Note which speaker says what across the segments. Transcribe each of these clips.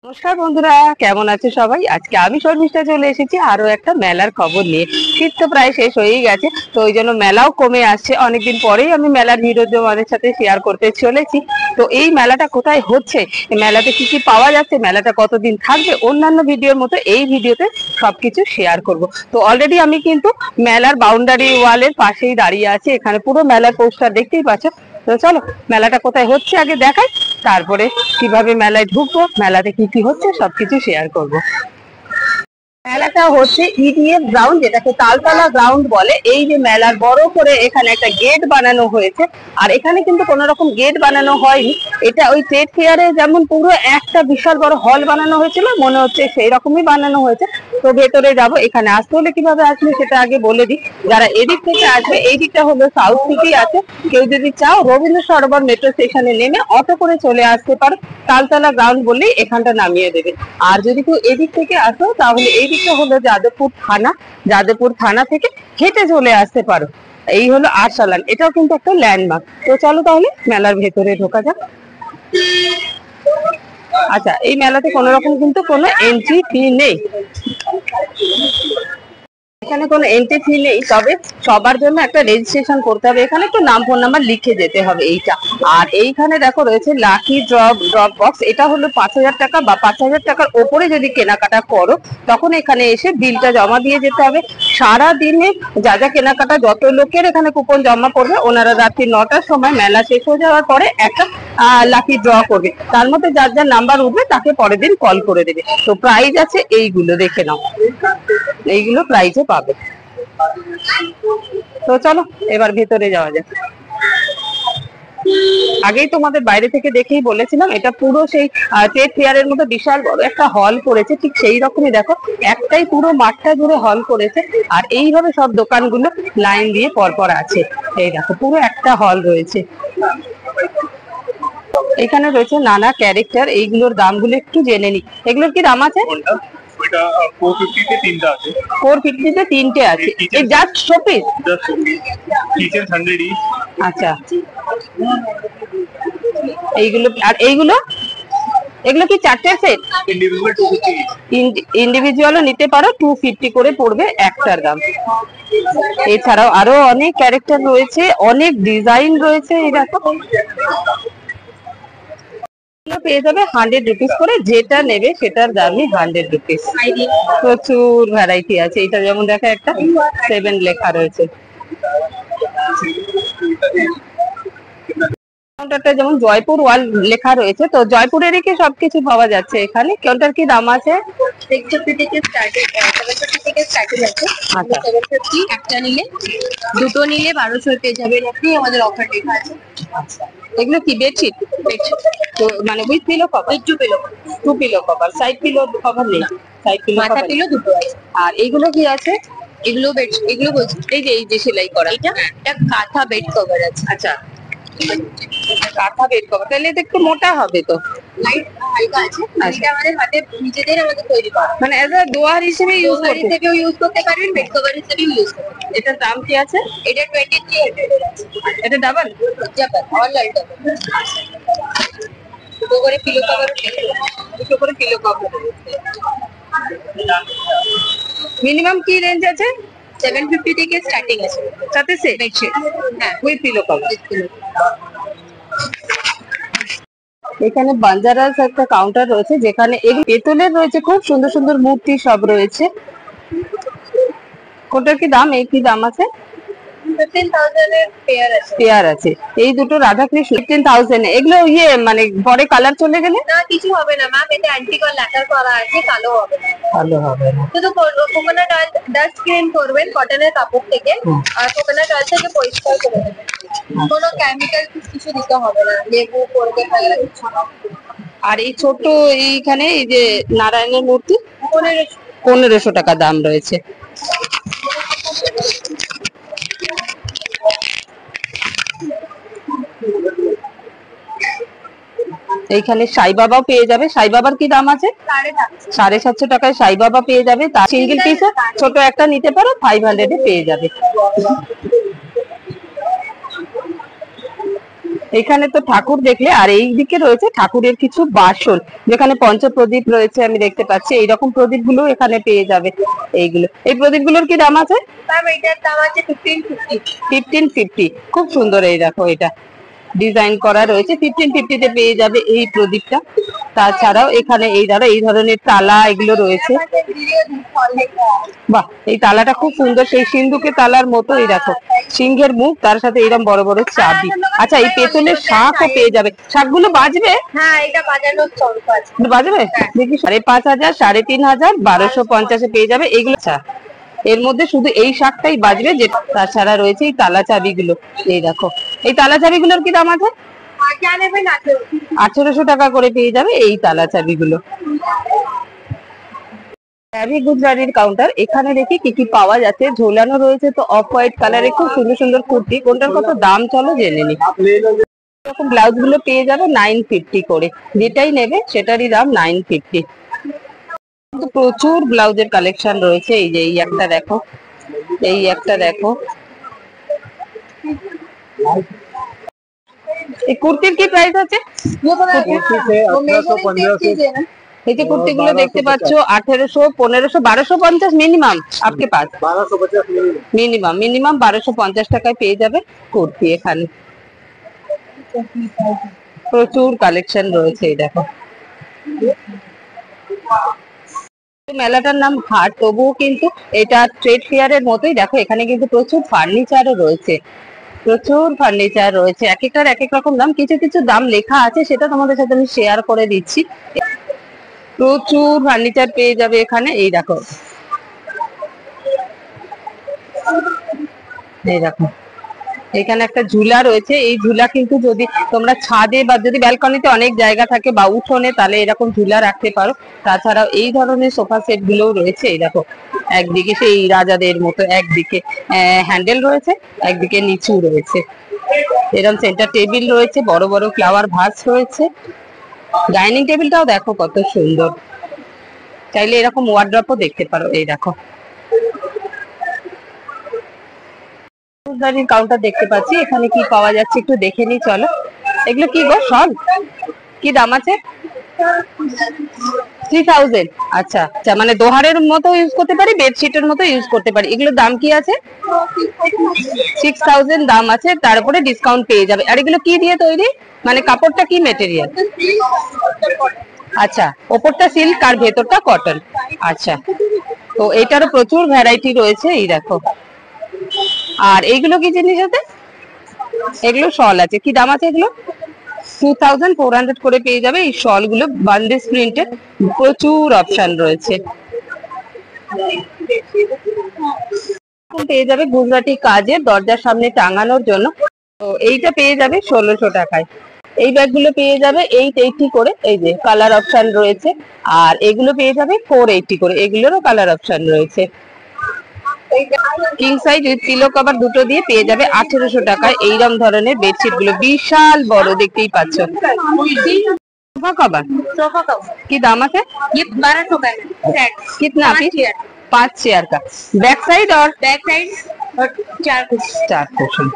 Speaker 1: নমস্কার বন্ধুরা, কেমন আছে সবাই? আজকে আমি শর্মিষ্ঠা চলে এসেছি আরো একটা মেলার খবর নিয়ে। শীত তো প্রায় শেষ হয়েই গেছে, তো ওই জন্য মেলাও কমে আসছে। অনেকদিন পরেই আমি মেলার ভিডিও তোমাদের সাথে শেয়ার করতে চলেছি। তো এই মেলাটা কোথায় হচ্ছে, মেলাতে কি কি পাওয়া যাচ্ছে, মেলাটা কতদিন থাকবে, অন্যান্য ভিডিওর মতো এই ভিডিওতে সবকিছু শেয়ার করব। তো অলরেডি আমি কিন্তু মেলার বাউন্ডারি ওয়ালের পাশেই দাঁড়িয়ে আছি। এখানে পুরো মেলার পোস্টার দেখতেই পাচ্ছ। তো চলো মেলাটা কোথায় হচ্ছে আগে দেখাই, তারপরে কিভাবে মেলায় ঢুকবো, মেলাতে কি কি হচ্ছে সবকিছু শেয়ার করব। মেলাটা হচ্ছে ইডিএফ গ্রাউন্ড, যেটাকে তালতলা গ্রাউন্ড বলে। এই যে মেলার বড় করে এখানে একটা গেট বানানো হয়েছে, আর এখানে কিন্তু কোনো রকম গেট বানানো হয়নি। এটা ওই ট্রেড ফেয়ারে যেমন পুরো একটা বিশাল বড় হল বানানো হয়েছিল, মনে হচ্ছে সেই রকমই বানানো হয়েছে। তো ভেতরে যাব, এখানে আসতে হলে কিভাবে আসবে সেটা আগে বলে দিই। যারা এদিক থেকে আসবে, এই দিকটা হলো সাউথ সিটি আছে। কেউ যদি চাও রবীন্দ্র সরোবর মেট্রো স্টেশনে নেমে অটো করে চলে আসতে পারো, তালতলা গ্রাউন্ড বললেই এখানটা নামিয়ে দেবে। আর যদি কেউ এদিক থেকে আসো, তাহলে এই দিকটা হলো যাদবপুর থানা। যাদবপুর থানা থেকে হেঁটে চলে আসতে পারো। এই হলো আরসালান, এটাও কিন্তু একটা ল্যান্ডমার্ক। তো চলো তাহলে মেলার ভেতরে ঢোকা যাক। আচ্ছা, এই মেলাতে কোনো রকম কিন্তু কোনো এন্ট্রি ফি নেই। এখানে কোনো এন্ট্রি ফি নেই, তবে সবার জন্য একটা রেজিস্ট্রেশন করতে হবে। এখানে একটু নাম ফোন নাম্বার লিখে যেতে হবে এইটা। আর এইখানে দেখো রয়েছে লাকি ড্রপ বক্স। এটা হলো 5,000 টাকা বা 5,000 টাকার ওপরে যদি কেনাকাটা করো, তখন এখানে এসে বিলটা জমা দিয়ে যেতে হবে। সারা দিনে যা যা কেনাকাটা, যত লোকের এখানে কুপন জমা করবে, ওনারা রাত্রি 9টার সময় মেলা শেষ হয়ে যাওয়ার পরে একটা লাকি ড্র করবে। তার মধ্যে যার যার নাম্বার উঠবে তাকে পরের দিন কল করে দেবে। তো প্রাইজ আছে এইগুলো, দেখে নাও, এইগুলো প্রাইজে পাবে। তো চলো এবার ভেতরে যাওয়া যাক। আগেই তোমাদের বাইরে থেকে দেখেই বলেছিলাম, এটা পুরো সেই ট্রেড ফেয়ারের মতো বিশাল বড় একটা হল করেছে। ঠিক সেই রকমই দেখো, একটাই পুরো মাঠটা জুড়ে হল করেছে। আর এইভাবে সব দোকানগুলো লাইন দিয়ে পরপর আছে। এই দেখো পুরো একটা হল রয়েছে। এখানে রয়েছে নানা ক্যারেক্টার, এইগুলোর দামগুলো একটু জেনে নি। এগুলোর কি দাম আছে?
Speaker 2: 450 তে তিনটা আছে।
Speaker 1: 450 তে তিনটে আছে। এই just showpiece?
Speaker 2: Just kitchen 100 each.
Speaker 1: আচ্ছা, এইগুলো আর এইগুলো, এগুলো কি চারটে সেট?
Speaker 2: ইন্ডিভিজুয়াল 250।
Speaker 1: ইন্ডিভিজুয়ালও নিতে পারো, 250 করে পড়বে একটার দাম। এছাড়াও আরো অনেক ক্যারেক্টার রয়েছে, অনেক ডিজাইন রয়েছে। এই দেখো পেয়ে যাবে 100 রুপিস করে, যেটা নেবে সেটার দামই 100 রুপিস। প্রচুর ভ্যারাইটি আছে। এটা যেমন দেখা একটা 7 লেখা রয়েছে। কাউন্টারটা যেমন জয়পুর ওয়াল লেখা রয়েছে, তো জয়পুরেরই কি সবকিছু পাওয়া যাচ্ছে এখানে? কোনটার কি দাম আছে?
Speaker 3: 650 থেকে স্টার্টিং, 750 থেকে স্টার্টিং আছে।
Speaker 1: আচ্ছা,
Speaker 3: 750 একটা নিলে, দুটো নিলে 1200 পেয়ে যাবেন আপনি। আমাদের অফার লেখা আছে।
Speaker 1: এগুলো কি বেডশিট? তো মানে উইথ পিলো কভার?
Speaker 3: একটু পেলো,
Speaker 1: 2 pillow cover, side pillow cover নেই? সাইড পিলো
Speaker 3: মাথা
Speaker 1: কভার।
Speaker 3: পিলো দুটো আছে।
Speaker 1: আর এইগুলো কি আছে?
Speaker 3: এগুলো বেড, এগুলো বলছি
Speaker 1: এই যে সেলাই করা,
Speaker 3: এটা কাঁথা বেড কভার আছে।
Speaker 1: আচ্ছা, কাঁথা বেড কভার, তাহলে এটা একটু মোটা হবে তো?
Speaker 3: লাইট হালকা আছে। এটা আমাদের হাতে নিজেদের আমাদের তৈরি করা,
Speaker 1: মানে এজ আ দোয়ার হিসেবে ইউজ করতে?
Speaker 3: হিসেবেও ইউজ করতে পারবেন, বেড কভার হিসেবেও ইউজ করতে পারবেন।
Speaker 1: এটার দাম কি আছে?
Speaker 3: এটা 2300 আছে।
Speaker 1: এটা ডাবল?
Speaker 3: Japan online double. দুটো করে পিলো কভার,
Speaker 1: দুটো করে পিলো কভার। মিনিমাম কি রেঞ্জ আছে?
Speaker 3: 750 থেকে স্টার্টিং আছে।
Speaker 1: সাথে সে
Speaker 3: বেডশিট, হ্যাঁ,
Speaker 1: উইথ পিলো কভার। এখানে বাঞ্জারাস একটা কাউন্টার রয়েছে, যেখানে এই পেতলের রয়েছে খুব সুন্দর সুন্দর মূর্তি সব রয়েছে। কোনটার কি দাম? এই কি দাম আছে?
Speaker 3: 15,000 এর পেয়ার আছে।
Speaker 1: পেয়ার আছে। এই দুটো রাধাকৃষ্ণ 15,000। এগুলো মানে পরে কালার চলে গেলে?
Speaker 3: না, কিছু হবে না ম্যাম, এটা অ্যান্টিকল ল্যাকার করা আছে, কালো হবে না।
Speaker 1: ভালো হবে না।
Speaker 3: শুধু কোকোনাট অয়েল ডাস্ট ক্লিন করবেন কটনের কাপড় থেকে, আর কোকোনাট অয়েল থেকে পরিষ্কার করে দেবেন। কোনো কেমিক্যাল কিছু দিতে হবে না, লেবু করবে ফেলা কিছু না।
Speaker 1: আর এই ছোট এইখানে এই যে নারায়ণের মূর্তি
Speaker 3: 1500
Speaker 1: টাকা দাম রয়েছে। এইখানে সাই বাবাও পেয়ে যাবে। সাই বাবার কি দাম আছে? 750 টাকায় সাই বাবা পেয়ে যাবে। তার সিঙ্গেল পিস ছোট একটা নিতে পারো, 500 এ পেয়ে যাবে। এখানে তো ঠাকুর দেখলে, আর এই দিকে রয়েছে ঠাকুরের কিছু বাসন, যেখানে পঞ্চপ্রদীপ রয়েছে আমি দেখতে পাচ্ছি। এইরকম প্রদীপ গুলো এখানে পেয়ে যাবে। এইগুলো, এই প্রদীপ গুলোর কি দাম আছে?
Speaker 3: ম্যাম এটার দাম আছে 1550।
Speaker 1: 1550। খুব সুন্দর, এই দেখো এটা ডিজাইন করা রয়েছে। 1550 তে পেয়ে যাবে এই প্রদীপটা। তাছাড়াও এখানে এই ধরনের তালা এগুলো রয়েছে। বাহ, এই তালাটা খুব সুন্দর, সেই সিন্ধুকে তালার মতো। এই দেখো সিংহের মুখ, তার সাথে এরকম বড় বড় চাবি। আচ্ছা, এই পেতলের শাঁখও পেয়ে যাবে। শাঁখগুলো বাজবে?
Speaker 3: হ্যাঁ, এটা বাজানোর চলক আছে।
Speaker 1: বাজবে দেখি। 5,500, 3,500, 1250 পেয়ে যাবে এইগুলো। আচ্ছা, এর মধ্যে শুধু এই শাঁখটাই বাজবে, যে তাছাড়া রয়েছে এই তালা চাবিগুলো। এই দেখো, এই তালা চাবিগুলোর কি দাম আছে? 1800 টাকা করে পেয়ে যাবে এই তালা চাবিগুলো। গুজরাটির কাউন্টার। এখানে দেখি কি কি পাওয়া যাচ্ছে। ঝোলানো রয়েছে তো অফ হোয়াইট কালারের খুব সুন্দর সুন্দর কুর্তি। কোনটার কত দাম চলো জেনে নি। এরকম ব্লাউজ গুলো পেয়ে যাবে 950 করে। যেটাই নেবে সেটারই দাম 950। কিন্তু প্রচুর ব্লাউজের কালেকশন রয়েছে। এই যে এই একটা দেখো, এই একটা দেখো। এই কুর্তির কি প্রাইস আছে? এই যে কুর্তি গুলো দেখতে পাচ্ছ 1800, 1500, 1250 মিনিমাম। আপকে পাস 1250 মিনিমাম 1250 টাকায় পেয়ে যাবে কুর্তি। এখানে প্রচুর কালেকশন রয়েছে। এই দেখো, মেলাটার নাম হাট, তবুও কিন্তু এটা ট্রেড ফেয়ারের মতোই। দেখো এখানে কিন্তু প্রচুর ফার্নিচারও রয়েছে, প্রচুর ফার্নিচার রয়েছে। এক একটার এক এক রকম দাম। কিছু কিছু দাম লেখা আছে, সেটা তোমাদের সাথে আমি শেয়ার করে দিচ্ছি। প্রচুর ফার্নিচার পেয়ে যাবে এখানে। এই দেখো, এই দেখো এখানে একটা ঝুলা রয়েছে। এই ঝুলা কিন্তু যদি তোমরা ছাদে বা যদি ব্যালকনিতে অনেক জায়গা থাকে বা উঠোনে, তাহলে এরকম ঝুলা রাখতে পারো। তাছাড়াও এই ধরনের সোফা সেট গুলোও রয়েছে। এই দেখো, একদিকে সেই রাজাদের মতো, একদিকে হ্যান্ডেল রয়েছে, একদিকে নিচু রয়েছে। এরকম সেন্টার টেবিল রয়েছে, বড় বড় ফ্লাওয়ার ভাস রয়েছে। ডাইনিং টেবিলটাও দেখো কত সুন্দর। চাইলে এরকম ওয়ার্ড্রপও দেখতে পারো। এই দেখো, কাউন্টার দেখতে পাচ্ছি। এখানে কি পাওয়া যাচ্ছে একটু দেখে নি চলো। এগুলো কি গো, শল? কি দাম আছে? 3000। আচ্ছা আচ্ছা, মানে দোহারের মতো ইউজ করতে পারি, বেডশিটের মতো ইউজ করতে পারি। এগুলোর দাম কি আছে? 6000 দাম আছে, তারপরে ডিসকাউন্ট পেয়ে যাবে। আর এগুলো কি দিয়ে তৈরি, মানে কাপড়টা কি মেটেরিয়াল? আচ্ছা, ওপরটা সিল্ক আর ভেতরটা কটন। আচ্ছা, তো এটারও প্রচুর ভ্যারাইটি রয়েছে। এই দেখো, আর এইগুলো কি জিনিস আছে? এগুলো শল আছে। কি দাম আছে এগুলো? 2400 করে পেয়ে যাবে এই শল গুলো। বান্দিস প্রিন্টের, প্রচুর অপশন রয়েছে। পেয়ে যাবে গুজরাটি কাজের দরজার সামনে টাঙানোর জন্য। তো এইটা পেয়ে যাবে 1600 টাকায়। এই ব্যাগ গুলো পেয়ে যাবে 880 করে। এই যে কালার অপশন রয়েছে। আর এগুলো পেয়ে যাবে 480 করে। এগুলোরও কালার অপশন রয়েছে। King size with pillow cover দুটো দিয়ে পেয়ে যাবে 1800 টাকায় এইরকম ধরনের বেডশিট গুলো। বিশাল বড়, দেখতেই পাচ্ছ। সোফা কভার,
Speaker 3: सोफा कवर
Speaker 1: কি দাম আছে?
Speaker 3: ये 1200 का है सेट।
Speaker 1: कितना पीस? 5 चेयर का। बैक साइड और
Speaker 3: बैक साइड और 4
Speaker 1: कुशन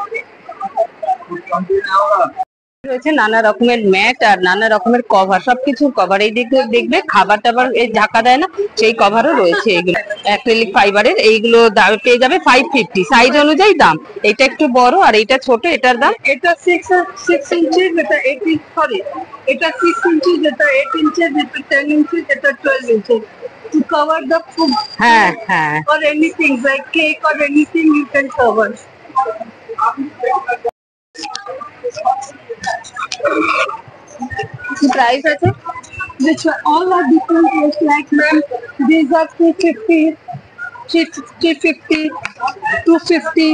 Speaker 1: রয়েছে। নানা রকমের ম্যাট আর নানা রকমের কভার, সবকিছুর কভার। এই দিকে দেখবে খাবার টাবার এই ঢাকা দেয় না, সেই কভারও রয়েছে। এগুলো অ্যাক্রিলিক ফাইবারের। এইগুলো দাম পেয়ে যাবে 550। সাইজ অনুযায়ী দাম। এটা একটু বড় আর এটা ছোট। এটার দাম?
Speaker 4: এটা 6 ইঞ্চি, এটা 8 ইঞ্চি, সরি এটা 6 ইঞ্চি, এটা 8 ইঞ্চি, এটা 10 ইঞ্চি, এটা 12 ইঞ্চি। To cover the food,
Speaker 1: হ্যাঁ হ্যাঁ,
Speaker 4: or anything like cake or anything you can cover.
Speaker 1: কি প্রাইস আছে?
Speaker 4: Which are all are different price, like ma'am, these are 250, 350, 250,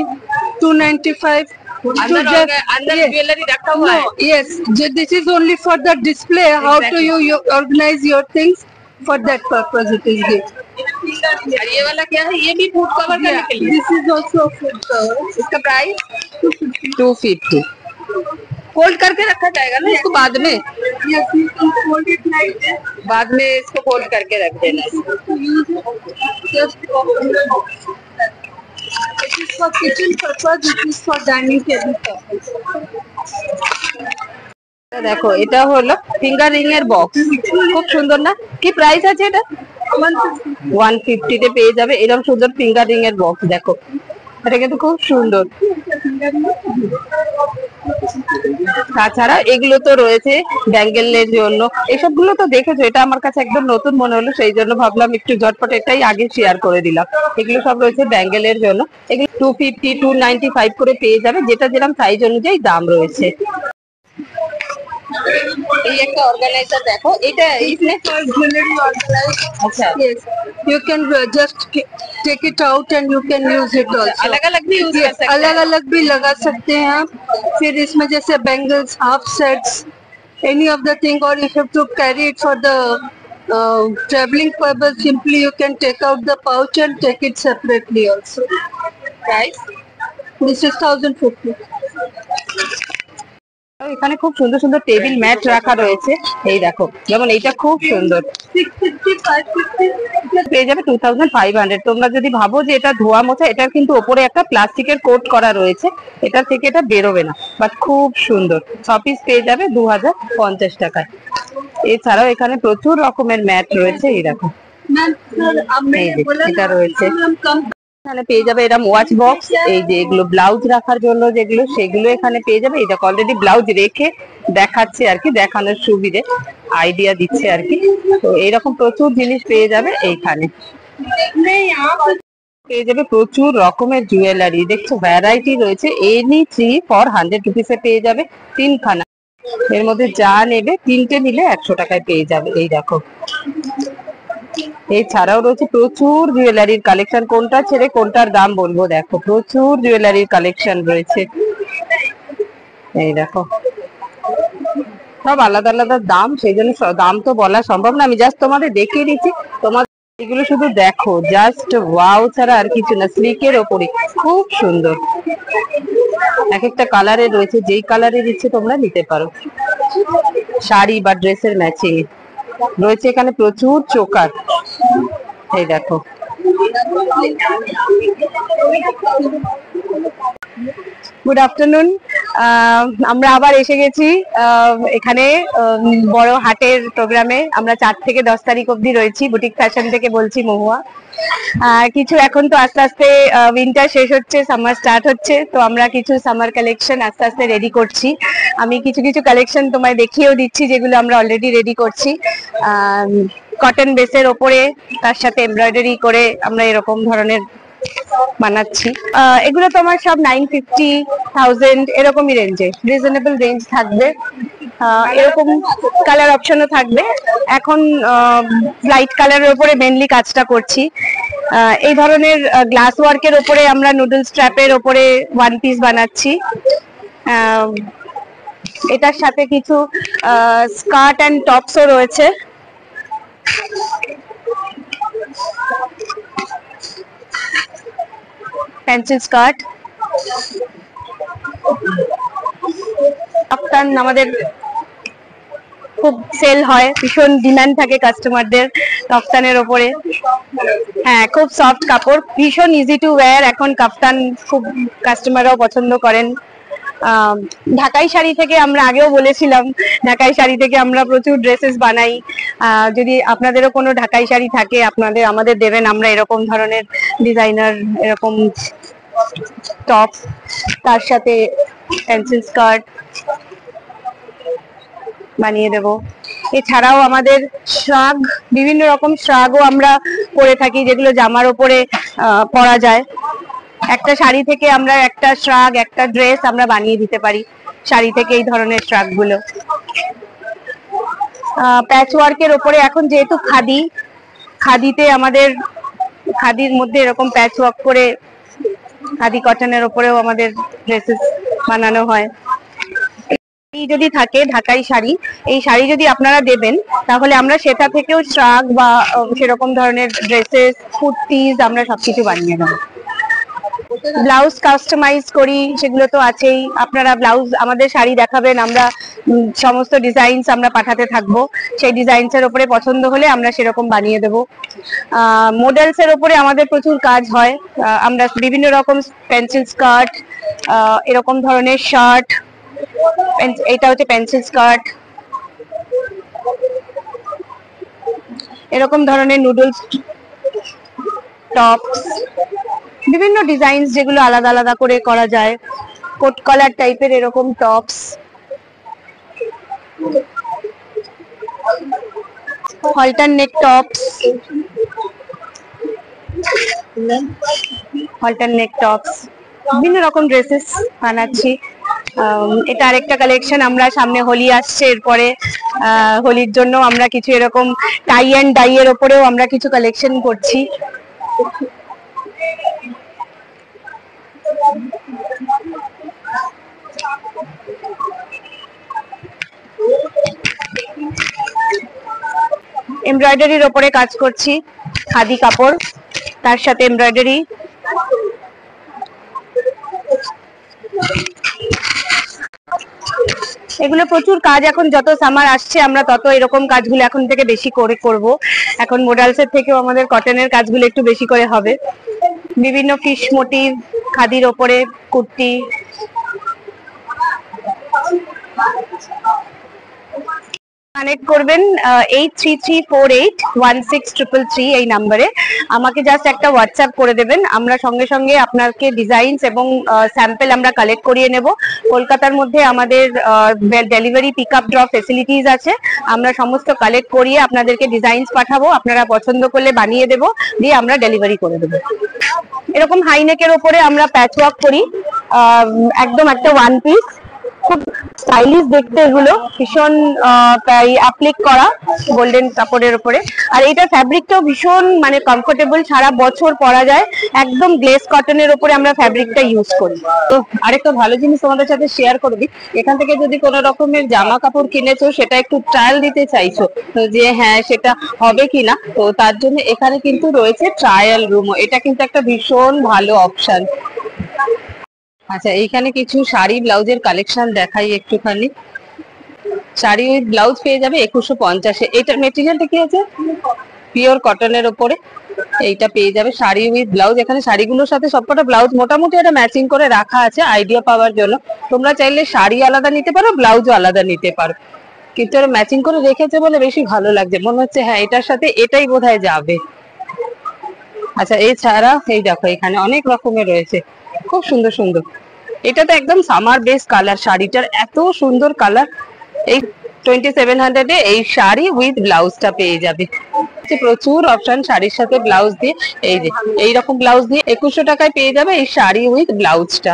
Speaker 4: 295.
Speaker 1: अंदर
Speaker 4: To just-
Speaker 1: अंदर
Speaker 4: yes.
Speaker 1: ज्वेलरी रखा हुआ है?
Speaker 4: No, yes, this is only for the display. How to you organize your things, for that purpose it is given.
Speaker 1: और ये वाला क्या है? ये भी फूड कवर करने के लिए?
Speaker 4: This is also a food cover.
Speaker 1: इसका प्राइस 250। फोल्ड करके रखा जाएगा ना इसको बाद में?
Speaker 4: Yes, you can hold it like this.
Speaker 1: बाद में इसको फोल्ड करके रख देना।
Speaker 4: To use it, just is for kitchen purpose, this is for dining table purpose.
Speaker 1: দেখো এটা হলো ফিঙ্গার রিং এর বক্স, খুব সুন্দর না? কি প্রাইস আছে এটা? 150 তে পেয়ে যাবে এরকম সুন্দর ফিঙ্গার রিং এর বক্স। দেখো এটা কিন্তু খুব সুন্দর। তাছাড়া এগুলো তো রয়েছে ব্যাঙ্গেলের জন্য, এসব গুলো তো দেখেছো, এটা আমার কাছে একদম নতুন মনে হলো, সেই জন্য ভাবলাম একটু ঝটপট এটাই আগে শেয়ার করে দিলাম। এগুলো সব রয়েছে ব্যাঙ্গেলের জন্য, এগুলো 250 295 করে পেয়ে যাবে, যেটা যেরকম সাইজ অনুযায়ী দাম রয়েছে। এই একটা অর্গানাইজার দেখো, এটা इसमें
Speaker 4: For jewelry organizer.
Speaker 1: अच्छा
Speaker 4: Yes, you can just take it out and you can use it also.
Speaker 1: अलग अलग भी यूज कर सकते हैं।
Speaker 4: अलग अलग भी लगा सकते हैं आप। फिर इसमें जैसे bangles, half sets, any of the thing, or if you have to carry it for the traveling purpose, simply you can take out the pouch and take it separately also.
Speaker 1: Price
Speaker 4: This is 1050.
Speaker 1: এখানে খুব সুন্দর সুন্দর table mat রাখা রয়েছে, এই দেখো যেমন এইটা খুব সুন্দর,
Speaker 4: 650, 550.
Speaker 1: পেয়ে যাবে 2500। তোমরা যদি ভাবো যে এটা ধোয়া মোছা, এটার কিন্তু ওপরে একটা প্লাস্টিকের কোট করা রয়েছে, এটা থেকে এটা বেরোবে না, বাট খুব সুন্দর। 6 পিস পেয়ে যাবে 2050 টাকায়। এছাড়াও এখানে প্রচুর রকমের ম্যাট রয়েছে, এই দেখো
Speaker 4: मैम सर अब
Speaker 1: এই
Speaker 4: मैंने
Speaker 1: যে
Speaker 4: बोला
Speaker 1: এটা রয়েছে।
Speaker 4: हम कम
Speaker 1: এখানে পেয়ে যাবে এরকম ওয়াচ বক্স, এই যে এগুলো ব্লাউজ রাখার জন্য যেগুলো, সেগুলো এখানে পেয়ে যাবে। এটা অলরেডি ব্লাউজ রেখে দেখাচ্ছে আর কি, দেখানোর সুবিধে আইডিয়া দিচ্ছে আর কি। তো এইরকম প্রচুর জিনিস পেয়ে যাবে এইখানে। পেয়ে যাবে প্রচুর রকমের জুয়েলারি, দেখছো ভ্যারাইটি রয়েছে। এনি 3 ফর 100 রুপিসে পেয়ে যাবে 3খানা, এর মধ্যে যা নেবে 3টে নিলে 100 টাকায় পেয়ে যাবে। এই দেখো এছাড়াও রয়েছে প্রচুর জুয়েলারির কালেকশন, কোনটা ছেড়ে কোনটার দাম বলবো। দেখো প্রচুর জুয়েলারির কালেকশন রয়েছে, এই দেখো সব আলাদা আলাদা দাম, সেই জন্য দাম তো বলা সম্ভব না, আমি জাস্ট তোমাদের দেখিয়ে দিচ্ছি। তোমাদের এগুলো শুধু দেখো, জাস্ট ওয়াও ছাড়া আর কিছু না। স্লিকের ওপরে খুব সুন্দর, এক একটা কালারের রয়েছে, যেই কালারের ইচ্ছে তোমরা নিতে পারো। শাড়ি বা ড্রেসের ম্যাচিং রয়েছে এখানে প্রচুর চোকার, এই দেখো। গুড আফটারনুন, আমরা আবার এসে গেছি এখানে বড় হাটের প্রোগ্রামে। আমরা 4 থেকে 10 তারিখ অবধি রয়েছি, বুটিক ফ্যাশন থেকে বলছি, মহুয়া। কিছু এখন তো আস্তে আস্তে উইন্টার শেষ হচ্ছে, সামার স্টার্ট হচ্ছে, তো আমরা কিছু সামার কালেকশন আস্তে আস্তে রেডি করছি। আমি কিছু কিছু কালেকশন তোমায় দেখিয়েও দিচ্ছি, যেগুলো আমরা অলরেডি রেডি করছি। কটন বেসের ওপরে তার সাথে এমব্রয়ডারি করে আমরা এরকম ধরনের বানাচ্ছি। এগুলো তোমার সব 950, 1000 এরকমই রেঞ্জে, রিজনেবল রেঞ্জ থাকবে। এরকম কালার অপশনও থাকবে। এখন লাইট কালারের উপরে মেনলি কাজটা করছি। এই ধরনের গ্লাস ওয়ার্কের উপরে আমরা নুডল স্ট্র্যাপের উপরে ওয়ান পিস বানাচ্ছি। এটার সাথে কিছু স্কার্ট অ্যান্ড টপসও রয়েছে। পেন্সিল স্কার্ট, কাফতান আমাদের খুব সেল হয়, ভীষণ ডিমান্ড থাকে কাস্টমারদের কাফতানের ওপরে। হ্যাঁ, খুব সফট কাপড়, ভীষণ ইজি টু ওয়্যার। এখন কাফতান খুব কাস্টমাররাও পছন্দ করেন। ঢাকাই শাড়ি থেকে আমরা আগেও বলেছিলাম, ঢাকাই শাড়ি থেকে আমরা প্রচুর ড্রেসেস বানাই। যদি আপনাদেরও কোনো ঢাকাই শাড়ি থাকে আপনাদের আমাদের দেবেন, আমরা এরকম ধরনের ডিজাইনার এরকম টপ, তার সাথে পেন্সিল স্কার্ট বানিয়ে দেব। এছাড়াও আমাদের শ্রাগ, বিভিন্ন রকম শ্রাগও আমরা করে থাকি, যেগুলো জামার ওপরে পরা যায়। একটা শাড়ি থেকে আমরা একটা শ্রাগ, একটা ড্রেস আমরা বানিয়ে দিতে পারি শাড়ি থেকে, এই ধরনের শ্রাগ গুলো। প্যাচ ওয়ার্কের ওপরে এখন যেহেতু খাদিতে আমাদের খাদির মধ্যে এরকম প্যাচ ওয়ার্ক করে খাদি কটনের ওপরেও আমাদের ড্রেসেস বানানো হয়। এই যদি থাকে ঢাকাই শাড়ি, এই শাড়ি যদি আপনারা দেবেন তাহলে আমরা সেটা থেকেও শ্রাগ বা সেরকম ধরনের ড্রেসেস, কুর্তিজ আমরা সবকিছু বানিয়ে দেবো। ব্লাউজ কাস্টমাইজ করি, সেগুলো তো আছেই। আপনারা ব্লাউজ আমাদের শাড়ি দেখাবেন, আমরা সমস্ত ডিজাইনস আমরা পাঠাতে থাকবো। সেই ডিজাইনস এর উপরে পছন্দ হলে আমরা সেরকম বানিয়ে দেবো। মডেলস এর উপরে আমাদের প্রচুর কাজ হয়। আমরা বিভিন্ন রকম পেন্সিল স্কার্ট, এরকম ধরনের শার্ট, এটা হচ্ছে পেন্সিল স্কার্ট, এরকম ধরনের নুডলস টপস, বিভিন্ন ডিজাইন যেগুলো আলাদা আলাদা করে করা যায়, কোট কলার টাইপের এরকম টপস, হলটার নেক টপস, হলটার নেক টপস, বিভিন্ন রকম ড্রেসেস বানাচ্ছি। এটা আরেকটা কালেকশন, আমরা সামনে হোলি আসছে, এরপরে হোলির জন্য আমরা কিছু এরকম টাই অ্যান্ড ডাই এর ওপরেও আমরা কিছু কালেকশন করছি। এমব্রয়ডারির ওপরে কাজ করছি, খাদি কাপড় তার সাথে এমব্রয়ডারি। এগুলো প্রচুর কাজ, এখন যত সামার আসছে আমরা তত এরকম কাজগুলো এখন থেকে বেশি করে করব। এখন মডেলস এর থেকেও আমাদের কটনের কাজগুলো একটু বেশি করে হবে। বিভিন্ন ফিশ মোটিভ, খাদির ওপরে কুর্তি, কানেক্ট করবেন 8334816333 এই নাম্বারে। আমাকে জাস্ট একটা হোয়াটসঅ্যাপ করে দেবেন, আমরা সঙ্গে সঙ্গে আপনাকে ডিজাইনস এবং স্যাম্পল আমরা কালেক্ট করিয়ে নেব। কলকাতার মধ্যে আমাদের delivery pick up drop facilities আছে। আমরা সমস্ত কালেক্ট করিয়ে আপনাদেরকে ডিজাইনস পাঠাবো, আপনারা পছন্দ করলে বানিয়ে দেব, দিয়ে আমরা ডেলিভারি করে দেবো। এরকম হাইনেকের ওপরে আমরা প্যাচ ওয়ার্ক করি, একদম একটা ওয়ান পিস, খুব স্টাইলিশ দেখতে, এগুলো ভীষণ অ্যাপ্লিক করা গোল্ডেন কাপড়ের উপরে। আর এটা ফ্যাব্রিকটাও ভীষণ মানে কমফোর্টেবল, সারা বছর পরা যায়, একদম গ্লেস কটনের উপরে আমরা ফ্যাব্রিকটা ইউজ করি। তো আরেকটা ভালো জিনিস তোমাদের সাথে শেয়ার করে দিই, এখান থেকে যদি কোনো রকমের জামা কাপড় কিনেছো, সেটা একটু ট্রায়াল দিতে চাইছো তো যে হ্যাঁ সেটা হবে কিনা, তো তার জন্য এখানে কিন্তু রয়েছে ট্রায়াল রুমও। এটা কিন্তু একটা ভীষণ ভালো অপশন। আচ্ছা, এইখানে কিছু শাড়ি ব্লাউজের কালেকশন দেখাই একটুখানি। শাড়ি উইথ ব্লাউজ পেয়ে যাবে 2150-এ। এটার মেটেরিয়ালটা কি আছে? পিওর কটনের ওপরে এইটা পেয়ে যাবে শাড়ি উইথ ব্লাউজ। এখানে শাড়িগুলোর সাথে সবকটা ব্লাউজ মোটামুটি একটা ম্যাচিং করে রাখা আছে আইডিয়া পাওয়ার জন্য। তোমরা চাইলে শাড়ি আলাদা নিতে পারো, ব্লাউজও আলাদা নিতে পারো, কিন্তু ওরা ম্যাচিং করে রেখেছে বলে বেশি ভালো লাগছে, মনে হচ্ছে হ্যাঁ এটার সাথে এটাই বোধহয় যাবে। আচ্ছা, এছাড়া এই দেখো এখানে অনেক রকমের রয়েছে, খুব সুন্দর সুন্দর। এটা তো একদম সামার বেস কালার, শাড়িটার এত সুন্দর কালার। এই 2700-এ এই শাড়ি উইথ ব্লাউজটা পেয়ে যাবে। প্রচুর অপশন শাড়ির সাথে ব্লাউজ দিয়ে, এই যে এইরকম ব্লাউজ দিয়ে 2100 টাকায় পেয়ে যাবে এই শাড়ি উইথ ব্লাউজটা।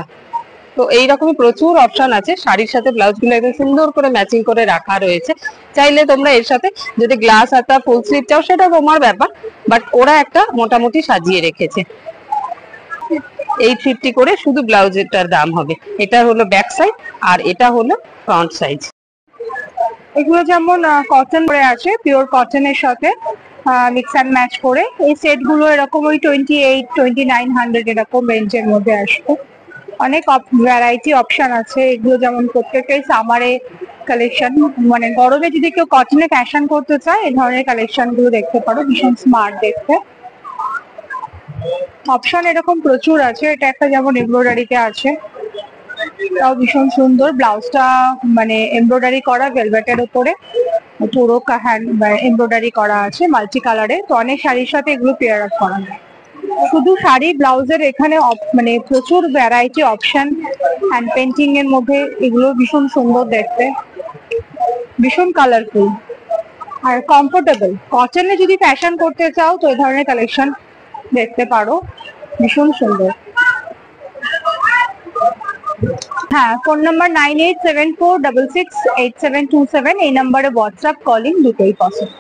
Speaker 1: তো এইরকমই প্রচুর অপশন আছে, শাড়ির সাথে ব্লাউজ গুলো একদম সুন্দর করে ম্যাচিং করে রাখা রয়েছে। চাইলে তোমরা এর সাথে যদি গ্লাস হাতা ফুল স্লিভ চাও সেটা তোমার ব্যাপার, বাট ওরা একটা মোটামুটি সাজিয়ে রেখেছে। 850 করে শুধু ব্লাউজেরটার দাম হবে। এটা হলো ব্যাক সাইড আর এটা হলো ফ্রন্ট সাইজ।
Speaker 5: এগুলো যেমন কটন করে আছে, পিওর কটনের সাথে মিক্স অ্যান্ড ম্যাচ করে। এই সেট গুলো এরকম ওই 2800-2900 এরকম রেঞ্জের মধ্যে আসবে। অনেক ভ্যারাইটি অপশন আছে। এগুলো যেমন প্রত্যেকটাই সামারে কালেকশন, মানে গরমে যদি কেউ কটনে ফ্যাশন করতে চায় এই ধরনের কালেকশন গুলো দেখতে পারো, ভীষণ স্মার্ট দেখতে। অপশন এরকম প্রচুর আছে। এটা একটা যেমন এমব্রয়ডারিতে আছে, তাও ভীষণ সুন্দর। ব্লাউজটা মানে এমব্রয়ডারি করা ভেলভেটের উপরে, পুরো হ্যান্ড এমব্রয়ডারি করা আছে মাল্টি কালারে। তো অনেক শাড়ির সাথে এগুলো পেয়ার আপ করা যায়। শুধু শাড়ি ব্লাউজের এখানে মানে প্রচুর ভ্যারাইটি অপশন। হ্যান্ড পেন্টিং এর মধ্যে এগুলো ভীষণ সুন্দর দেখতে, ভীষণ কালারফুল আর কমফোর্টেবল। কটনে যদি ফ্যাশন করতে চাও তো এই ধরনের কালেকশন দেখতে পারো, ভীষণ সুন্দর। হ্যাঁ, ফোন নাম্বার 9874668727 এই নাম্বারে হোয়াটসঅ্যাপ কলিং দুটোই পসিবল।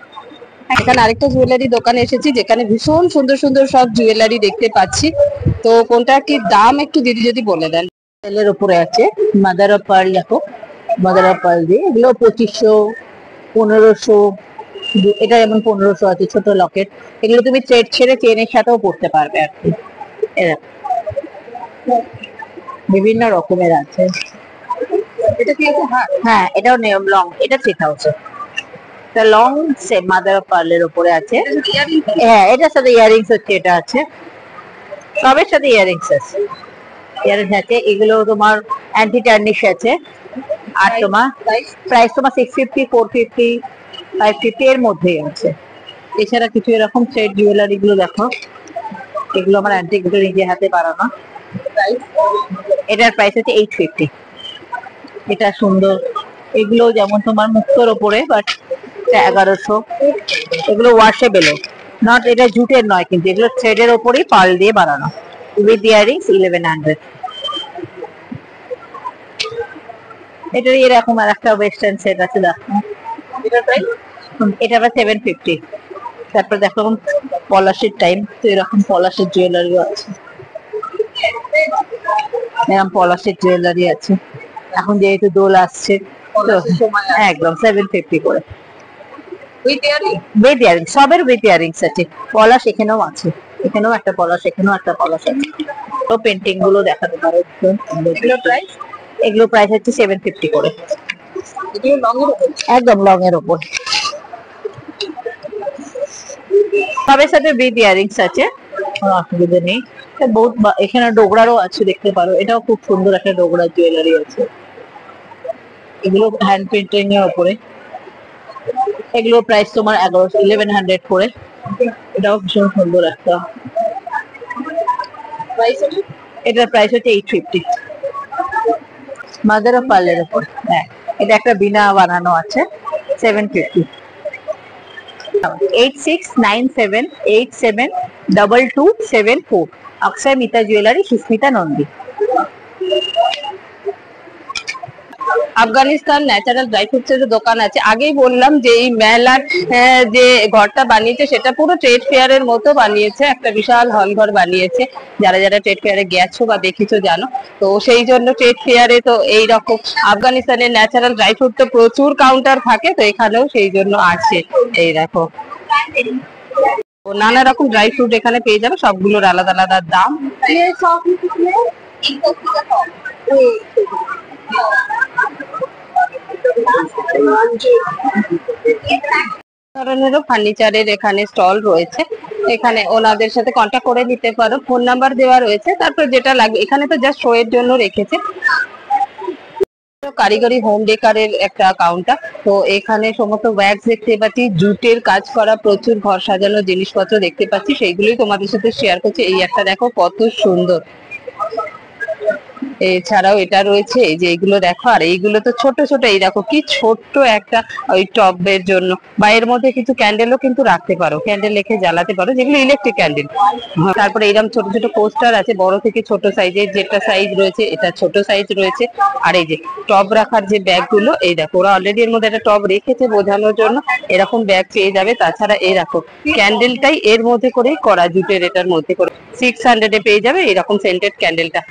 Speaker 1: এখানে আরেকটা জুয়েলারি দোকানে এসেছি, যেখানে ভীষণ সুন্দর সুন্দর সব জুয়েলারি দেখতে পাচ্ছি। তো কোনটা কি দাম একটু দিদি যদি বলে দেন।
Speaker 6: এর উপরে আছে মাদার অফ পার্ল, দেখো মাদার অফ পার্ল দিয়ে এগুলো 2500, 1500। এটা যেমন 1500 আছে ছোট লকেট। এগুলো তুমি থ্রেড ছেড়ে চেনের সাথেও পরতে পারবে আর কি। বিভিন্ন রকমের আছে।
Speaker 1: এটা কি আছে?
Speaker 6: হ্যাঁ, এটাও লং, এটা 3000। এটা লং সেম মাদার অফ পার্লের উপরে আছে। হ্যাঁ, এটার সাথে ইয়ারিংস হচ্ছে, এটা আছে, সবের সাথে ইয়ারিংস আছে। ইয়ারিংস আছে, এগুলো তোমার অ্যান্টি টার্নিশ আছে। আর তোমার প্রাইস তোমার 650, 450, 550 এর মধ্যেই আছে। এছাড়া কিছু এরকম সেট জুয়েলারি গুলো দেখো, এগুলো আমার অ্যান্টিক গুলো নিজে হাতে বানানো। এটার প্রাইস হচ্ছে 850। এটা সুন্দর, এগুলো যেমন তোমার মুক্তোর ওপরে, বাট 1100। এগুলো ওয়াশেবল, নট, এটা জুটের নয়, কিন্তু এগুলো থ্রেডের ওপরেই পার্ল দিয়ে বানানো। With earrings 1100। এটার এরকম আর একটা ওয়েস্টার্ন সেট আছে দেখো, এটা আবার 750। তারপর দেখো পলাশের টাইম, তো এরকম পলাশের জুয়েলারিও আছে, এরকম পলাশের জুয়েলারি আছে। এখন যেহেতু দোল আসছে তো একদম 750 করে
Speaker 1: উইথ ইয়ারিং।
Speaker 6: উইথ ইয়ারিংস, সবের উইথ ইয়ারিংস আছে। পলাশ এখানেও আছে, এখানেও একটা পলাশ, এখানেও একটা পলাশ আছে। তো পেন্টিং গুলো দেখাতে পারো।
Speaker 1: এগুলো প্রাইস?
Speaker 6: এগুলো প্রাইস হচ্ছে 750 করে,
Speaker 1: এগুলো লং এর উপর?
Speaker 6: একদম লং এর উপর। সবের সাথে উইথ ইয়ারিংস আছে, কোনো অসুবিধা নেই। বহুত এখানে ডোগরারও আছে, দেখতে পারো, এটাও খুব সুন্দর একটা ডোগরা জুয়েলারি আছে। এগুলো হ্যান্ড পেন্টিং এর উপরে, এগুলো প্রাইস তোমার 1100 করে। এটাও ভীষণ সুন্দর একটা। এটার প্রাইস হচ্ছে 850। মাদার অফ পার্লের উপর। হ্যাঁ, এটা একটা বিনা বানানো আছে, 750। 8697872274। Akshay Mita jewellery, Susmita Nandi.
Speaker 1: Afghanistan natural dry fruits এর দোকান আছে। আগেই বললাম যে এই মেলার যে ঘরটা বানিয়েছে সেটা পুরো ট্রেড ফেয়ার এর মতো বানিয়েছে, একটা বিশাল হল ঘর বানিয়েছে। যারা যারা ট্রেড ফেয়ারে গেছো বা দেখেছো জানো, তো সেই জন্য ট্রেড ফেয়ারে তো এইরকম আফগানিস্তানের ন্যাচারাল ড্রাই ফ্রুট তো প্রচুর কাউন্টার থাকে, তো এখানেও সেই জন্য আছে। এই দেখো, নানা রকম ড্রাই ফ্রুট এখানে পেয়ে যাবে, সবগুলোর আলাদা আলাদা দাম। ধরনেরও ফার্নিচারের এখানে স্টল রয়েছে, এখানে ওনাদের সাথে কন্ট্যাক্ট করে নিতে পারো, ফোন নাম্বার দেওয়া রয়েছে। তারপর যেটা লাগবে, এখানে তো জাস্ট শো এর জন্য রেখেছে। কারিগরি হোম ডেকারের একটা কাউন্টার, তো এখানে সমস্ত ওয়্যাক্স দেখতে পাচ্ছি, জুটের কাজ করা প্রচুর ঘর সাজানোর জিনিসপত্র দেখতে পাচ্ছি, সেইগুলোই তোমাদের সাথে শেয়ার করছি। এই একটা দেখো কত সুন্দর। এছাড়াও এটা রয়েছে, এই যে এইগুলো দেখো, আর এইগুলো তো ছোট ছোট, এই দেখো কি ছোট্ট একটা ওই টবের জন্য, বা এর মধ্যে কিছু ক্যান্ডেলও কিন্তু রাখতে পারো, ক্যান্ডেল রেখে জ্বালাতে পারো, যেগুলো ইলেকট্রিক ক্যান্ডেল। তারপরে এইরকম ছোট ছোট পোস্টার আছে, বড় থেকে ছোট সাইজের, যেটা সাইজ রয়েছে এটা ছোট সাইজ রয়েছে। আর এই যে টব রাখার যে ব্যাগ গুলো, এই দেখো ওরা অলরেডি এর মধ্যে একটা টব রেখেছে বোঝানোর জন্য, এরকম ব্যাগ পেয়ে যাবে। তাছাড়া এই দেখো ক্যান্ডেলটাই এর মধ্যে করেই করা, জুটের এটার মধ্যে করে 600 পেয়ে যাবে এরকম সেন্টেড ক্যান্ডেলটা।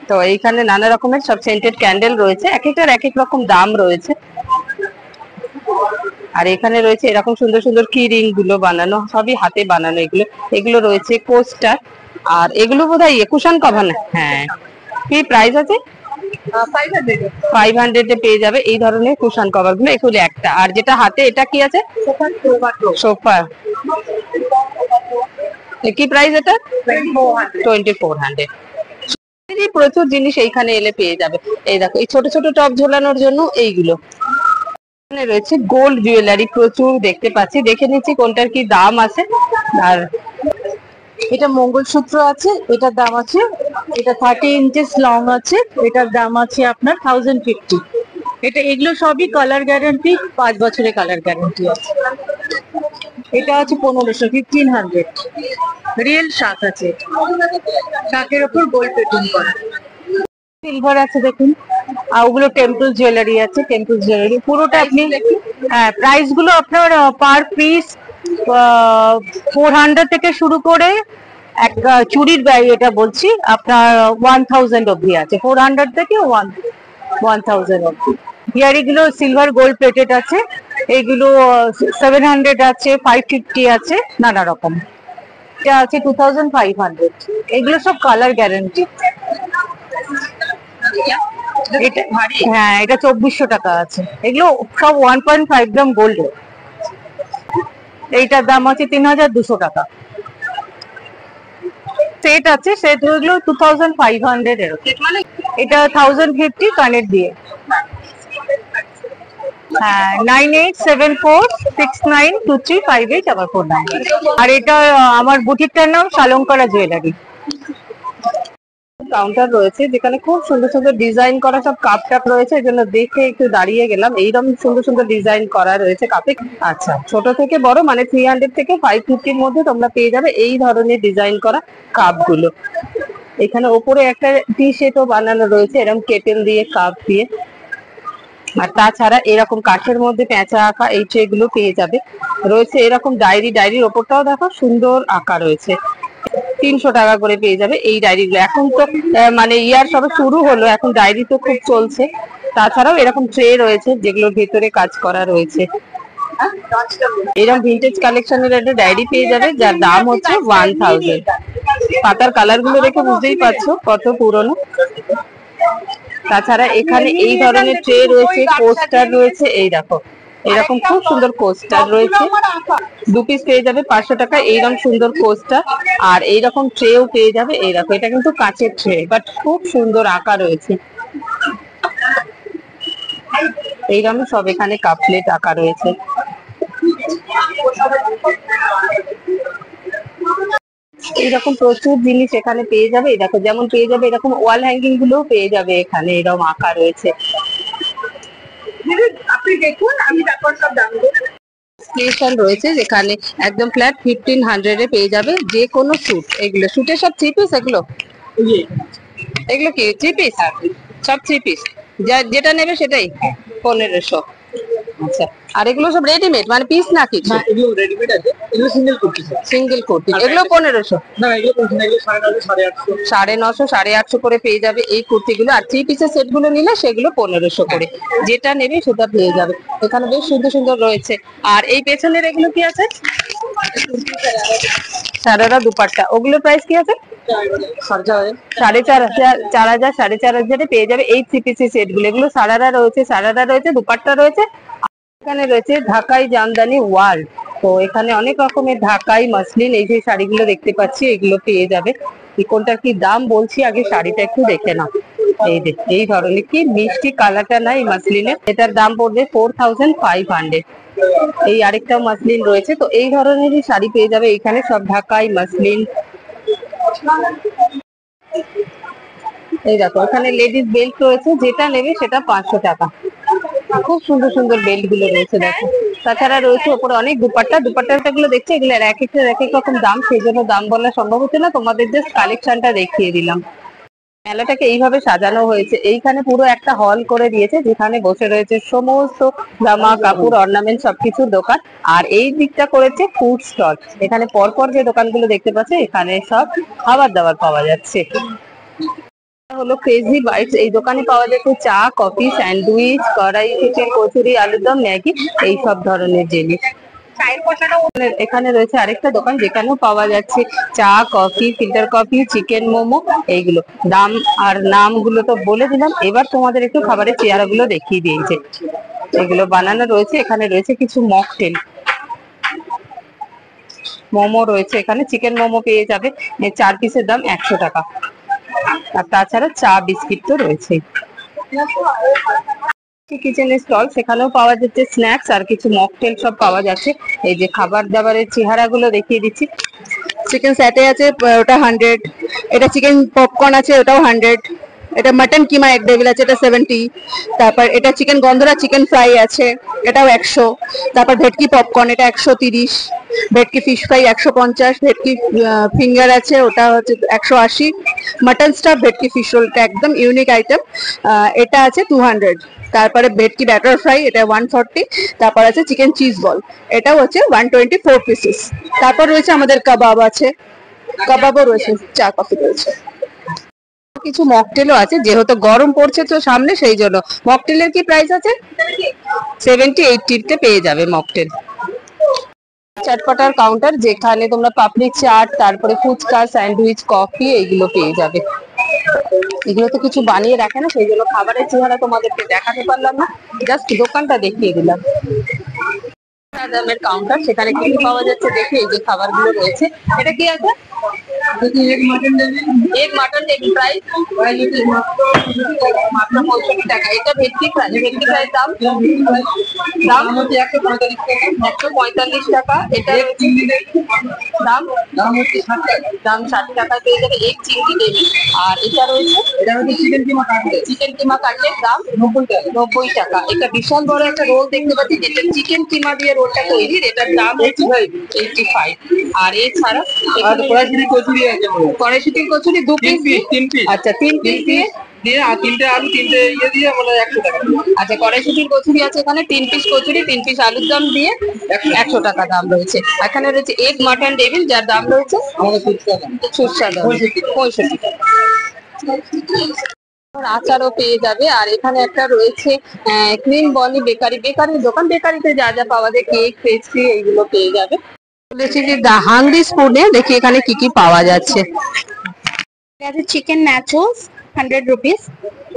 Speaker 1: তো এইখানে নানা রকমের সব সেন্টেড ক্যান্ডেল রয়েছে, এক একটার এক এক রকম দাম রয়েছে। আর এখানে রয়েছে এরকম সুন্দর সুন্দর কি রিং গুলো বানানো, সবই হাতে বানানো এগুলো। এগুলো রয়েছে কোস্টার, আর এগুলো বোধহয় কুশন কভার না। হ্যাঁ, কি প্রাইস আছে? 500 পেয়ে যাবে এই ধরনের কুশন কভার গুলো, এগুলো একটা। আর যেটা হাতে, এটা কি আছে? সোফা। কি প্রাইস এটা? 2400। প্রচুর জিনিস এইখানে এলে পেয়ে যাবে। এই দেখো এই ছোট ছোট টপ ঝোলানোর জন্য এইগুলো। এখানে রয়েছে গোল্ড জুয়েলারি প্রচুর দেখতে পাচ্ছি, দেখে নিচ্ছি কোনটার কি দাম আছে। আর
Speaker 6: এটা মঙ্গলসূত্র আছে, এটার দাম আছে, এটা 30 ইঞ্চেস লং আছে, এটার দাম আছে আপনার 1050। এটা এগুলো সবই কালার গ্যারান্টি, 5 বছরের কালার গ্যারান্টি আছে। এটা আছে 1500, 1500। রিয়েল শাক আছে, শাকের উপর গোল্ড পেটিং করা। সিলভার আছে দেখুন, আর ওগুলো টেম্পল জুয়েলারি আছে, টেম্পল জুয়েলারি পুরোটা আপনি। হ্যাঁ, প্রাইস গুলো আপনার পার পিস 400 থেকে শুরু করে, এক চুড়ির এটা বলছি আপনার 1000 অব্দি আছে, 400 থেকে 1000 অব্দি। ইয়ারিং গুলো সিলভার গোল্ড প্লেটেড আছে, এইগুলো 700 আছে, 550 আছে, নানা রকম। এটা আছে 2500। এগুলো সব কালার গ্যারান্টি। এটা হ্যাঁ, এটা 2400 টাকা আছে। এগুলো সব 1.5 গ্রাম গোল্ড। এইটার দাম আছে 3200 টাকা। সেট আছে, সেটগুলো 2500 এরকম। এটা 1050 কানের দিয়ে। হ্যাঁ, 9874692358 আমার ফোন নাম্বার। আর এটা আমার বুটিকটার নাম শালঙ্করা জুয়েলারি।
Speaker 1: কাউন্টার রয়েছে যেখানে খুব সুন্দর সুন্দর ডিজাইন করা সব কাপ টাপ রয়েছে, এই জন্য দেখে একটু দাঁড়িয়ে গেলাম। এইরকম সুন্দর সুন্দর ডিজাইন করা রয়েছে কাপে। আচ্ছা, ছোট থেকে বড় মানে 300 থেকে 550 মধ্যে তোমরা পেয়ে যাবে এই ধরনের ডিজাইন করা কাপ গুলো। এখানে ওপরে একটা টি সেটও বানানো রয়েছে এরকম কেটেল দিয়ে, কাপ দিয়ে। আর তাছাড়া এরকম কাঠের মধ্যে পেঁচা আঁকা এই ট্রে গুলো পেয়ে যাবে। রয়েছে এরকম ডায়েরির ওপরটাও দেখো সুন্দর আঁকা রয়েছে। 300 টাকা করে পেয়ে যাবে এই ডায়েরিগুলো। এখন তো মানে ইয়ার সবে শুরু হলো, এখন ডায়েরি তো খুব চলছে। তাছাড়াও এরকম ট্রে রয়েছে যেগুলোর ভেতরে কাজ করা রয়েছে। এরকম ভিন্টেজ কালেকশনের একটা ডায়েরি পেয়ে যাবে যার দাম হচ্ছে 1000। পাতার কালার গুলো দেখে বুঝতেই পারছো কত পুরনো। তাছাড়া এখানে এই ধরনের ট্রে রয়েছে, কোস্টার রয়েছে। এই দেখো এরকম খুব সুন্দর কোস্টার রয়েছে, 2 পিস পেয়ে যাবে 500 টাকা। এইরকম সুন্দর কোস্টার আর এইরকম ট্রেও পেয়ে যাবে। এই দেখো এটা কিন্তু কাঁচের ট্রে বাট খুব সুন্দর আঁকা রয়েছে। এইরকম সব এখানে কাপ প্লেট আঁকা রয়েছে। এইরকম প্রচুর জিনিস এখানে পেয়ে যাবে। এই দেখো যেমন পেয়ে যাবে এরকম ওয়াল হ্যাঙ্গিং গুলোও পেয়ে যাবে এখানে, এরকম আঁকা রয়েছে। আপনি দেখুন, আমি তারপর সব দাম স্টেশন রয়েছে যেখানে একদম ফ্ল্যাট 1500 এ পেয়ে যাবে যে কোনো স্যুট। এগুলো স্যুটের সব 3 পিস। এগুলো কি 3 পিস? সব 3 পিস, যেটা নেবে সেটাই 1500। আচ্ছা, আর এগুলো সব রেডিমেড মানে পিস না কিছু?
Speaker 2: এগুলো রেডিমেড আছে, এগুলো সিঙ্গেল কুর্তি।
Speaker 1: সিঙ্গেল কুর্তি, এগুলো 1500?
Speaker 2: না, এগুলো 950, 850,
Speaker 1: 950, 850 করে পেয়ে যাবে এই কুর্তিগুলো। আর 3 পিসের সেট গুলো নিলে সেগুলো 1500 করে। যেটা নেবে সেটা পেয়ে যাবে। এখানে বেশ সুন্দর সুন্দর রয়েছে। আর এই পেছনের এগুলো কি আছে? সারারা দুপাট্টা, ওগুলোর প্রাইস কি আছে? 4500, 4000, 4500 পেয়ে যাবে এই 3 পিসের সেট গুলো। এগুলো সারারা রয়েছে, দুপাট্টা রয়েছে। এখানে রয়েছে ঢাকাই জামদানি ওয়ার্ল্ড। তো এখানে অনেক রকমের ঢাকাই মাসলিন এই যে শাড়িগুলো দেখতে পাচ্ছি এগুলো পেয়ে যাবে। কোনটার কি দাম বলছি, আগে শাড়িটা একটু দেখে নাও। এই ধরনের কি মিষ্টি কালারটা না এই মাসলিনের, এটার দাম পড়বে 4500। এই আরেকটাও মাসলিন রয়েছে। তো এই ধরনেরই শাড়ি পেয়ে যাবে এখানে, সব ঢাকাই মাসলিন। এই দেখো এখানে লেডিস বেল্ট রয়েছে, যেটা নেবে সেটা 500 টাকা। খুব সুন্দর সুন্দর বেল্ট গুলো রয়েছে দেখো। তাছাড়া রয়েছে ওপরে অনেক দুপাট্টা গুলো দেখছি, এগুলো এক এক রকম দাম, সেই জন্য দাম বলা সম্ভব হচ্ছে না। তোমাদের জাস্ট কালেকশনটা দেখিয়ে দিলাম। মেলাটাকে এইভাবে সাজানো হয়েছে, এইখানে পুরো একটা হল করে দিয়েছে যেখানে বসে রয়েছে সমস্ত জামা কাপড় অর্নামেন্ট সবকিছুর দোকান। আর এই দিকটা করেছে ফুড স্টল। এখানে পরপর যে দোকানগুলো দেখতে পাচ্ছে এখানে সব খাবার দাবার পাওয়া যাচ্ছে। হলো ক্রেজি বাইটস। এই দোকানে পাওয়া যাচ্ছে চা, কফি, স্যান্ডউইচ, কড়াই চিকেন, কচুরি, আলুরদম, ম্যাগি, এই সব ধরনের জিনিস। এখানে রয়েছে আরেকটা দোকান যেখানেও পাওয়া যাচ্ছে চা, coffee, filter coffee, chicken momo. এইগুলো দাম আর নামগুলো তো বলে দিলাম। এবার তোমাদের একটু খাবারের চেহারাগুলো দেখিয়ে দিয়েছে। এগুলো বানানো রয়েছে। এখানে রয়েছে কিছু মকটেল, মোমো রয়েছে। এখানে চিকেন মোমো পেয়ে যাবে, 4 পিসের দাম 100 টাকা। আর তাছাড়া চা বিস্কিট তো রয়েছে। কিচেনের স্টল, সেখানেও পাওয়া যাচ্ছে স্ন্যাক্স আর কিছু মকটেল সব পাওয়া যাচ্ছে। এই যে খাবার দাবারের চেহারাগুলো দেখিয়ে দিচ্ছি।
Speaker 6: চিকেন স্যাটে আছে, ওটা 100। এটা চিকেন পপকর্ন আছে, ওটাও 100। এটা মাটন কিমা এক ডেভিল আছে, এটা 70। তারপর এটা চিকেন গন্ধরা চিকেন ফ্রাই আছে, এটাও 100। তারপর ভেটকি পপকর্ন, এটা 130। ভেটকি ফিশ ফ্রাই 150। ভেটকি ফিঙ্গার আছে, ওটা হচ্ছে 180। মাটন স্টাফ ভেটকি ফিশ রোল, এটা একদম ইউনিক আইটেম, এটা আছে 200। তারপরে ভেটকি ব্যাটার ফ্রাই, এটা 140। তারপর আছে চিকেন চিজ বল, এটাও হচ্ছে 124 পিসেস। তারপর রয়েছে আমাদের কাবাব আছে, কাবাবও রয়েছে, চা কফি রয়েছে।
Speaker 1: কিছু মকটেলও আছে, যেহেতু গরম পড়ছে তো সামনে, সেই জন্য। মকটেলের কি প্রাইস আছে? 70-80 তে পেয়ে যাবে মকটেল। চটপটার কাউন্টার, যেখানে তোমরা পাপড়ি চাট, তারপরে ফুচকা, স্যান্ডউইচ, কফি এইগুলো পেয়ে যাবে। এগুলো তো কিছু বানিয়ে রাখে না, সেই জন্য খাবারের চেহারা তোমাদেরকে দেখাতে পারলাম না, জাস্ট দোকানটা দেখিয়ে দিলাম। দামের কাউন্টার, সেখানে কি কি পাওয়া যাচ্ছে দেখি। এই যে খাবারগুলো রয়েছে, এটা কি আছে?
Speaker 2: एक मटन दे दीजिए।
Speaker 1: এক মাটন টেবিল প্রাইস মাত্র 65 টাকা। এটা ভেটকি ফ্রাই, ভেটকি ফ্রাই দাম
Speaker 2: दाम होती है 145 টাকা।
Speaker 1: 145 টাকা। এটা
Speaker 2: एक चिंगड़ी दे
Speaker 1: দাম
Speaker 2: दाम होती है 60 টাকা।
Speaker 1: দাম 60 টাকা পেয়ে যাবে এক চিংড়ি টেবিল। আর এটা রয়েছে
Speaker 2: এটা হচ্ছে চিকেন কিমা কাটলেট
Speaker 1: চিকেন কিমা কাটলেট, দাম
Speaker 2: 90 টাকা।
Speaker 1: 90 টাকা। এটা বিশাল বড় একটা রোল দেখতে পাচ্ছি, যেটা চিকেন কিমা দিয়ে রোলটা তৈরি, এটার দাম 85। আর এছাড়া
Speaker 2: আর কড়াইশুঁটি কচুরি আছে আমাদের।
Speaker 1: কড়াইশুটির কচুরি 2 পিস,
Speaker 2: 3 পিস।
Speaker 1: আচ্ছা 3 পিস দিয়ে
Speaker 2: দিয়ে আর 3টে আলু 3টে ইয়ে দিয়ে মানে 100 টাকা।
Speaker 1: আচ্ছা কড়াইশুটির কচুরি আছে এখানে, 3 পিস কচুরি 3 পিস আলুর দাম দিয়ে 100 টাকা দাম রয়েছে। এখানে রয়েছে এক মাটন টেবিল, যার দাম রয়েছে
Speaker 2: আমাদের 70 টাকা।
Speaker 1: সুস্বাদু 65 টাকা। আচারও পেয়ে যাবে। আর এখানে একটা রয়েছে ক্রিম বনি বেকারি, বেকারির দোকান, বেকারিতে যা যা পাওয়া যায় কেক পেস্ট্রি এইগুলো পেয়ে যাবে। বলেছি যে দা হাংরি স্পুনে দেখি এখানে কি কি পাওয়া যাচ্ছে।
Speaker 5: আছে চিকেন ন্যাচোস 100 রুপিস,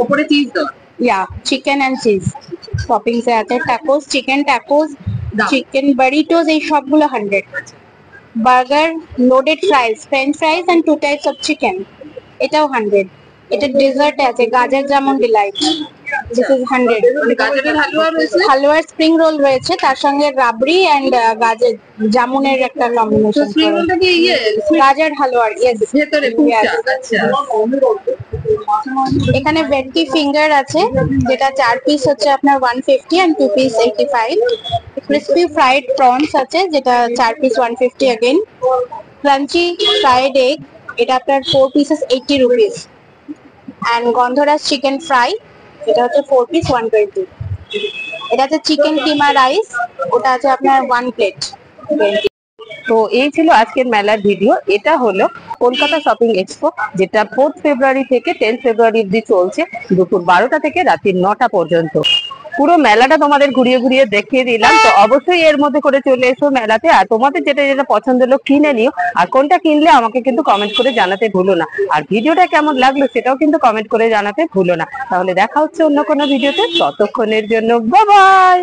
Speaker 1: উপরে চিজ দাও।
Speaker 5: Yeah chicken and cheese toppings এ আছে। ট্যাকোস, চিকেন ট্যাকোস,
Speaker 1: দাম।
Speaker 5: চিকেন বারিটোস, এই সবগুলো 100। Burger, loaded fries, French fries and 2 types of chicken, এটাও 100। এটা ডেজার্ট আছে গাজর জামুন ডিলাইট, দিস ইজ 100।
Speaker 1: গাজরের হালুয়া রয়েছে,
Speaker 5: হালুয়ার স্প্রিং রোল রয়েছে, তার সঙ্গে রাবড়ি এন্ড গাজর জামুনের একটা কম্বিনেশন।
Speaker 1: স্প্রিং রোলটা কি ইয়ে
Speaker 5: গাজর হালুয়ার, ইয়েস
Speaker 1: ভেতরে পুরটা? আচ্ছা
Speaker 5: এখানে ভেটকি ফিঙ্গার আছে, যেটা 4 পিস হচ্ছে আপনার 150 and 2 piece 85। Crispy fried prawns আছে, যেটা 4 piece 150 again. Crunchy fried egg, এটা আপনার 4 pieces 80 rupees. And gondhoraj chicken fry, এটা হচ্ছে 4 পিস 120। এটা হচ্ছে চিকেন কিমা রাইস, ওটা আছে আপনার 1 প্লেট 20।
Speaker 1: তো এই ছিল আজকের মেলার ভিডিও। এটা হলো কলকাতা শপিং এক্সপো, যেটা 4 ফেব্রুয়ারি থেকে 10 ফেব্রুয়ারি অব্দি চলছে, দুপুর 12টা থেকে রাত্রি 9টা পর্যন্ত। পুরো মেলাটা তোমাদের ঘুরিয়ে ঘুরিয়ে দেখিয়ে দিলাম। তো অবশ্যই এর মধ্যে করে চলে এসো মেলাতে, আর তোমাদের যেটা যেটা পছন্দ হলো কিনে নিও। আর কোনটা কিনলে আমাকে কিন্তু কমেন্ট করে জানাতে ভুলো না। আর ভিডিওটা কেমন লাগলো সেটাও কিন্তু কমেন্ট করে জানাতে ভুলো না। তাহলে দেখা হচ্ছে অন্য কোনো ভিডিওতে, ততক্ষণের জন্য বাই বাই।